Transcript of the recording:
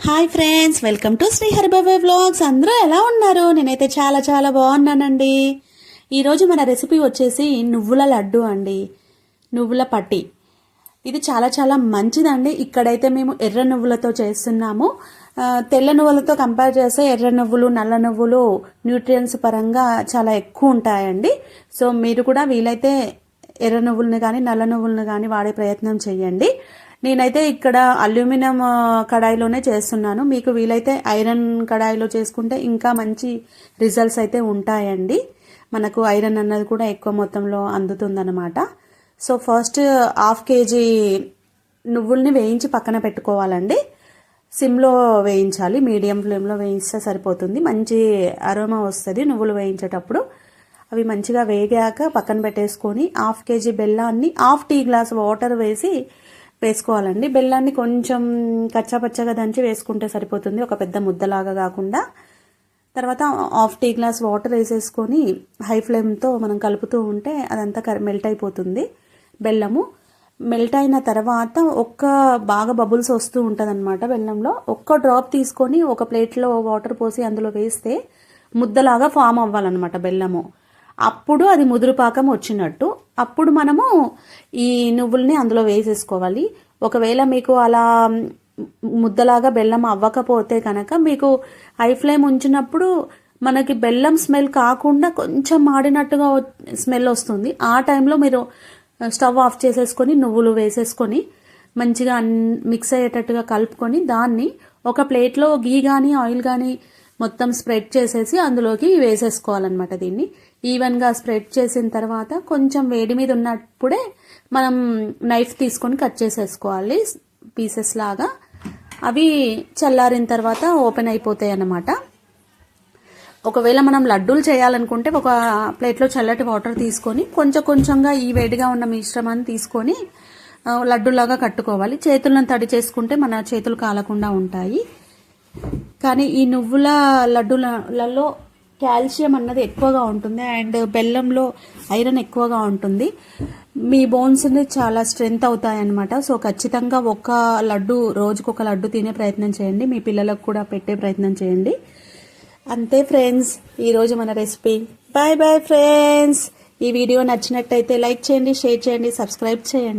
Hi friends, welcome to Shri Haribabu vlogs. అందరూ ఎలా ఉన్నారు? నేనైతే చాలా చాలా బాగున్నానండి. ఈరోజు మన రెసిపీ వచ్చేసి నువ్వుల లడ్డు అండి, నువ్వుల పట్టి. ఇది చాలా చాలా మంచిదండి. ఇక్కడైతే మేము ఎర్ర నువ్వులతో చేస్తున్నాము. తెల్ల నువ్వులతో కంపేర్ చేస్తే ఎర్ర నువ్వులు, నల్ల నువ్వులు న్యూట్రియన్స్ పరంగా చాలా ఎక్కువ ఉంటాయండి. సో మీరు కూడా వీలైతే ఎర్ర నువ్వులను కానీ నల్ల నువ్వులను కానీ వాడే ప్రయత్నం చేయండి. నేనైతే ఇక్కడ అల్యూమినియం కడాయిలోనే చేస్తున్నాను. మీకు వీలైతే ఐరన్ కడాయిలో చేసుకుంటే ఇంకా మంచి రిజల్ట్స్ అయితే ఉంటాయండి. మనకు ఐరన్ అన్నది కూడా ఎక్కువ మొత్తంలో అందుతుందన్నమాట. సో ఫస్ట్ 1/2 kg నువ్వుల్ని వేయించి పక్కన పెట్టుకోవాలండి. సిమ్లో వేయించాలి, మీడియం ఫ్లేమ్లో వేయిస్తే సరిపోతుంది. మంచి అరోమా వస్తుంది నువ్వులు వేయించేటప్పుడు. అవి మంచిగా వేగాక పక్కన పెట్టేసుకొని 1/2 kg బెల్లాన్ని 1/2 టీ గ్లాస్ వాటర్ వేసుకోవాలండి. బెల్లాన్ని కొంచెం కచ్చాపచ్చగా దంచి వేసుకుంటే సరిపోతుంది, ఒక పెద్ద ముద్దలాగా కాకుండా. తర్వాత 1/2 టీ గ్లాస్ వాటర్ వేసేసుకొని హై ఫ్లేమ్తో మనం కలుపుతూ ఉంటే అదంతా మెల్ట్ అయిపోతుంది. బెల్లము మెల్ట్ అయిన తర్వాత బాగా బబుల్స్ వస్తూ ఉంటుంది అనమాట బెల్లంలో. ఒక్క డ్రాప్ తీసుకొని ఒక ప్లేట్లో వాటర్ పోసి అందులో వేస్తే ముద్దలాగా ఫామ్ అవ్వాలన్నమాట బెల్లము. అప్పుడు అది ముదురు పాకం వచ్చినట్టు. అప్పుడు మనము ఈ నువ్వుల్ని అందులో వేసేసుకోవాలి. ఒకవేళ మీకు అలా ముద్దలాగా బెల్లం అవ్వకపోతే కనుక మీకు హై ఫ్లేమ్ ఉంచినప్పుడు మనకి బెల్లం స్మెల్ కాకుండా కొంచెం మాడినట్టుగా స్మెల్ వస్తుంది. ఆ టైంలో మీరు స్టవ్ ఆఫ్ చేసేసుకొని నువ్వులు వేసేసుకొని మంచిగా మిక్స్ అయ్యేటట్టుగా కలుపుకొని దాన్ని ఒక ప్లేట్లో గీ కానీ ఆయిల్ కానీ మొత్తం స్ప్రెడ్ చేసేసి అందులోకి వేసేసుకోవాలన్నమాట. దీన్ని ఈవెన్గా స్ప్రెడ్ చేసిన తర్వాత కొంచెం వేడి మీద ఉన్నప్పుడే మనం నైఫ్ తీసుకొని కట్ చేసేసుకోవాలి పీసెస్ లాగా. అవి చల్లారిన తర్వాత ఓపెన్ అయిపోతాయి అన్నమాట. ఒకవేళ మనం లడ్డూలు చేయాలనుకుంటే ఒక ప్లేట్లో చల్లటి వాటర్ తీసుకొని కొంచెం కొంచెంగా ఈ వేడిగా ఉన్న మిశ్రమాన్ని తీసుకొని లడ్డూలాగా కట్టుకోవాలి. చేతులను తడి చేసుకుంటే మన చేతులు కాలకుండా ఉంటాయి. కానీ ఈ నువ్వుల లడ్డూలలో కాల్షియం అన్నది ఎక్కువగా ఉంటుంది అండ్ బెల్లంలో ఐరన్ ఎక్కువగా ఉంటుంది. మీ బోన్స్ని చాలా స్ట్రెంగ్త్ అవుతాయి అన్నమాట. సో ఖచ్చితంగా రోజుకొక లడ్డు తినే ప్రయత్నం చేయండి. మీ పిల్లలకు కూడా పెట్టే ప్రయత్నం చేయండి. అంతే ఫ్రెండ్స్, ఈరోజు మన రెసిపీ. Bye bye friends. ఈ వీడియో నచ్చినట్టయితే లైక్ చేయండి, షేర్ చేయండి, సబ్స్క్రైబ్ చేయండి.